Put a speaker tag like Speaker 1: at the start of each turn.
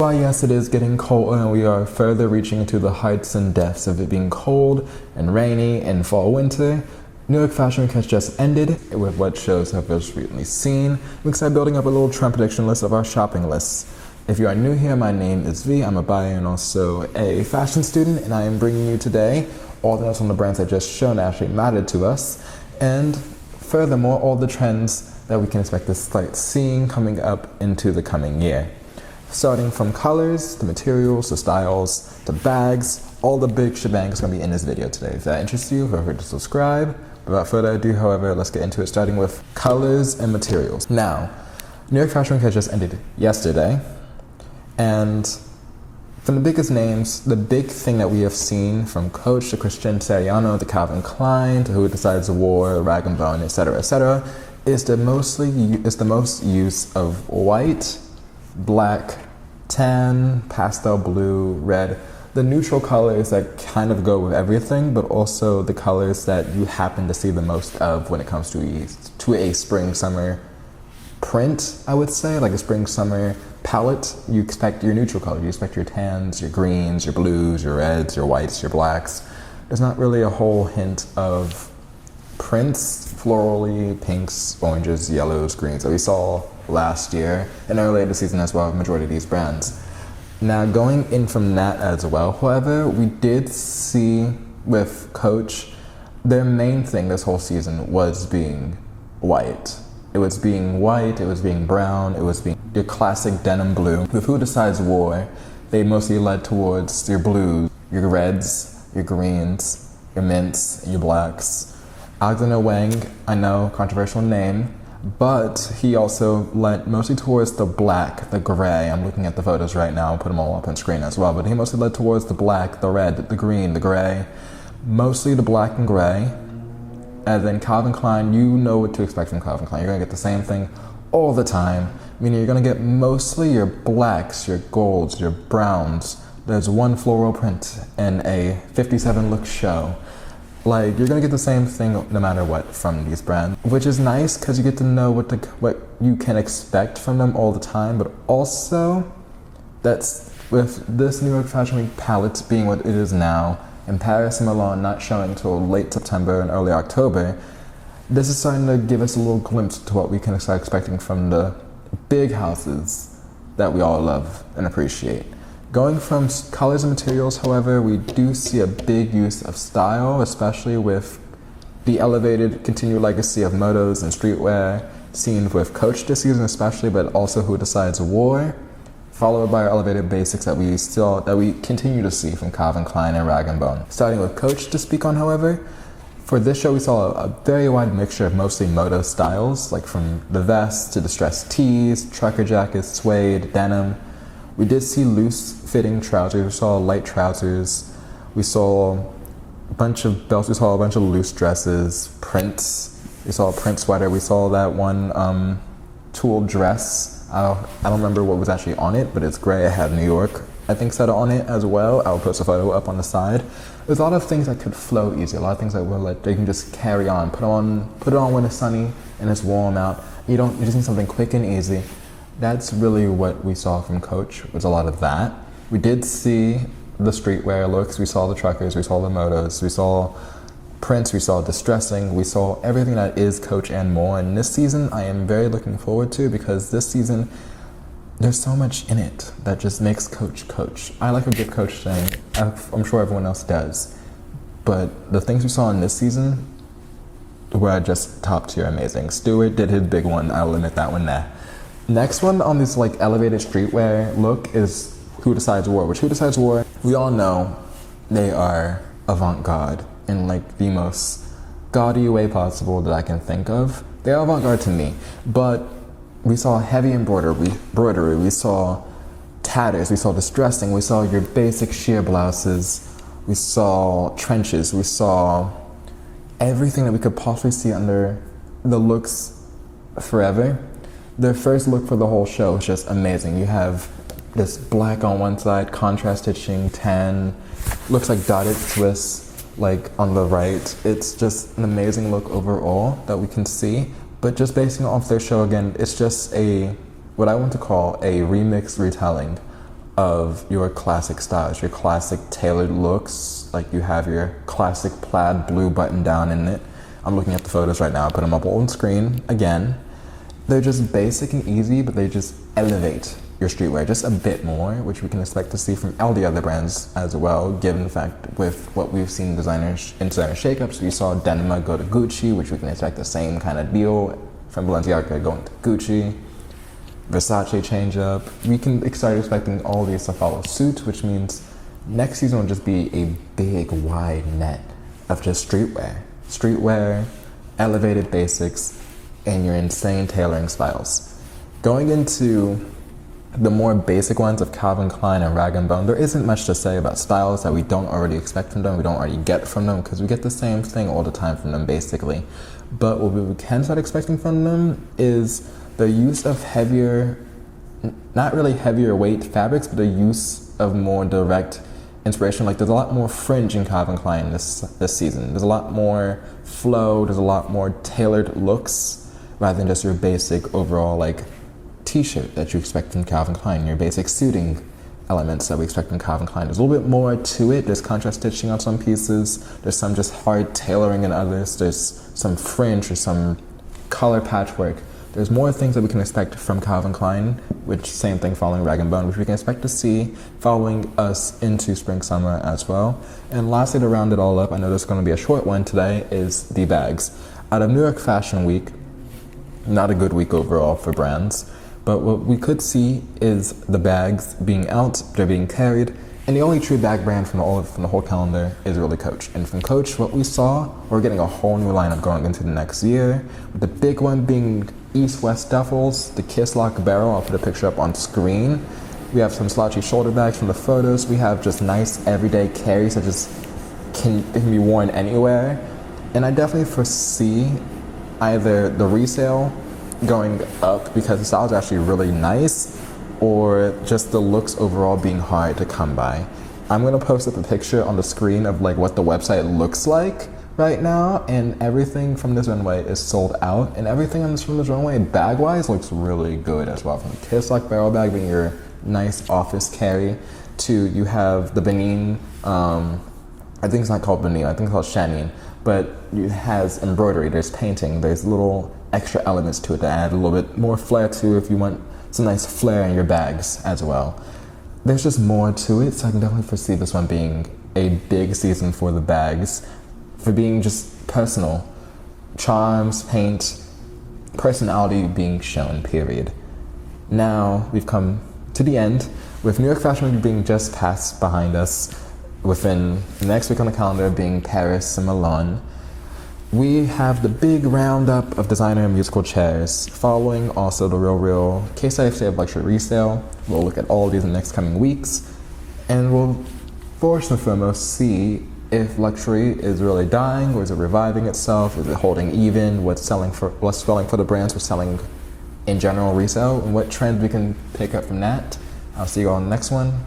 Speaker 1: Why, yes, it is getting cold, and we are further reaching into the heights and depths of it being cold and rainy in fall winter. New York Fashion Week has just ended with what shows have just recently seen. We started building up a little trend prediction list of our shopping lists. If you are new here, my name is V. I'm a buyer and also a fashion student, and I am bringing you today all the notes on the brands I've just shown that actually mattered to us, and furthermore, all the trends that we can expect to start seeing coming up into the coming year. Starting from colors, to materials, to styles, to bags, all the big shebang is going to be in this video today. If that interests you, feel free to subscribe. Without further ado, however, let's get into it, starting with colors and materials. Now, New York Fashion Week has just ended yesterday, and from the biggest names, the big thing that we have seen from Coach to Christian Siriano to Calvin Klein to Who Decides War, Rag & Bone, etc., is the most use of white, black, tan, pastel blue, red, the neutral colors that kind of go with everything, but also the colors that you happen to see the most of when it comes to a spring summer print, I would say, like a spring summer palette. You expect your neutral colors, you expect your tans, your greens, your blues, your reds, your whites, your blacks. There's not really a whole hint of prints, florally, pinks, oranges, yellows, greens that we saw last year and earlier this season as well, majority of these brands. Now, going in from that as well, however, we did see with Coach, their main thing this whole season was being white. It was being white, it was being brown, it was being your classic denim blue. With Who Decides War, they mostly led towards your blues, your reds, your greens, your mints, your blacks. Alexander Wang, I know, controversial name, but he also led mostly towards the black, the gray. I'm looking at the photos right now, I'll put them all up on screen as well, but he mostly led towards the black, the red, the green, the gray, mostly the black and gray. And then Calvin Klein, you know what to expect from Calvin Klein. You're gonna get the same thing all the time, meaning you're gonna get mostly your blacks, your golds, your browns. There's one floral print in a 57 look show. Like, you're gonna get the same thing no matter what from these brands, which is nice because you get to know what you can expect from them all the time, but also that's with this New York Fashion Week palette being what it is now, and Paris and Milan not showing until late September and early October, this is starting to give us a little glimpse to what we can start expecting from the big houses that we all love and appreciate. Going from colors and materials, however, we do see a big use of style, especially with the elevated continued legacy of motos and streetwear seen with Coach this season especially, but also Who Decides War, followed by our elevated basics that we continue to see from Calvin Klein and Rag & Bone. Starting with Coach to speak on, however, for this show we saw a very wide mixture of mostly moto styles, like from the vests to distressed tees, trucker jackets, suede, denim. We did see loose-fitting trousers, we saw light trousers, we saw a bunch of belts, we saw a bunch of loose dresses, prints, we saw a print sweater, we saw that one tulle dress. I don't remember what was actually on it, but it's gray. It had New York, I think, set on it as well. I'll post a photo up on the side. There's a lot of things that could flow easy, a lot of things that will they can just carry on. Put it on when it's sunny and it's warm out. You just need something quick and easy. That's really what we saw from Coach, was a lot of that. We did see the streetwear looks, we saw the truckers, we saw the motos, we saw prints, we saw distressing, we saw everything that is Coach and more. And this season I am very looking forward to, because this season there's so much in it that just makes Coach Coach. I like a good Coach thing, I'm sure everyone else does, but the things we saw in this season were just top tier amazing. Stewart did his big one, I'll admit that one there. Next one on this like elevated streetwear look is Who Decides War, which Who Decides War, we all know they are avant-garde in like the most gaudy way possible that I can think of. They're avant-garde to me, but we saw heavy embroidery, we saw tatters, we saw distressing, we saw your basic sheer blouses, we saw trenches, we saw everything that we could possibly see under the looks forever. The first look for the whole show is just amazing. You have this black on one side, contrast stitching, tan, looks like dotted twists like on the right. It's just an amazing look overall that we can see. But just basing off their show again, it's just what I want to call a remix retelling of your classic styles, your classic tailored looks. Like you have your classic plaid blue button down in it. I'm looking at the photos right now. I put them up on screen again. They're just basic and easy, but they just elevate your streetwear just a bit more, which we can expect to see from all the other brands as well, given the fact with what we've seen in designer shakeups. We saw Denima go to Gucci, which we can expect the same kind of deal from Balenciaga going to Gucci. Versace change up. We can start expecting all these to follow suit, which means next season will just be a big wide net of just streetwear. Streetwear, elevated basics, and your insane tailoring styles. Going into the more basic ones of Calvin Klein and Rag & Bone, there isn't much to say about styles that we don't already expect from them, we don't already get from them, because we get the same thing all the time from them basically. But what we can start expecting from them is the use of heavier, not really heavier weight fabrics, but the use of more direct inspiration. Like there's a lot more fringe in Calvin Klein this season. There's a lot more flow, there's a lot more tailored looks rather than just your basic overall like t-shirt that you expect from Calvin Klein, your basic suiting elements that we expect from Calvin Klein. There's a little bit more to it. There's contrast stitching on some pieces. There's some just hard tailoring in others. There's some fringe or some color patchwork. There's more things that we can expect from Calvin Klein, which same thing following Rag & Bone, which we can expect to see following us into spring, summer as well. And lastly, to round it all up, I know this is going to be a short one today, is the bags. Out of New York Fashion Week, not a good week overall for brands. But what we could see is the bags being out, they're being carried, and the only true bag brand from the whole calendar is really Coach. And from Coach, what we saw, we're getting a whole new lineup going into the next year. The big one being East-West duffels, the Kiss Lock barrel. I'll put a picture up on screen. We have some slouchy shoulder bags from the photos. We have just nice everyday carries that just can be worn anywhere. And I definitely foresee either the resale going up because the styles are actually really nice, or just the looks overall being hard to come by. I'm gonna post up a picture on the screen of like what the website looks like right now, and everything from this runway is sold out, and everything from this runway bag-wise looks really good as well. From the Kiss Lock barrel bag being your nice office carry, to you have the Benin, I think it's not called Benin, I think it's called Chenin, but it has embroidery, there's painting, there's little extra elements to it that add a little bit more flair to if you want some nice flair in your bags as well. There's just more to it, so I can definitely foresee this one being a big season for the bags, for being just personal. Charms, paint, personality being shown, period. Now we've come to the end, with New York Fashion Week being just past behind us, within the next week on the calendar being Paris and Milan. We have the big roundup of designer and musical chairs, following also the real case study of luxury resale. We'll look at all of these in the next coming weeks, and we'll first and foremost see if luxury is really dying, or is it reviving itself, is it holding even, what's selling for the brands, what's selling in general resale, and what trends we can pick up from that. I'll see you all in the next one.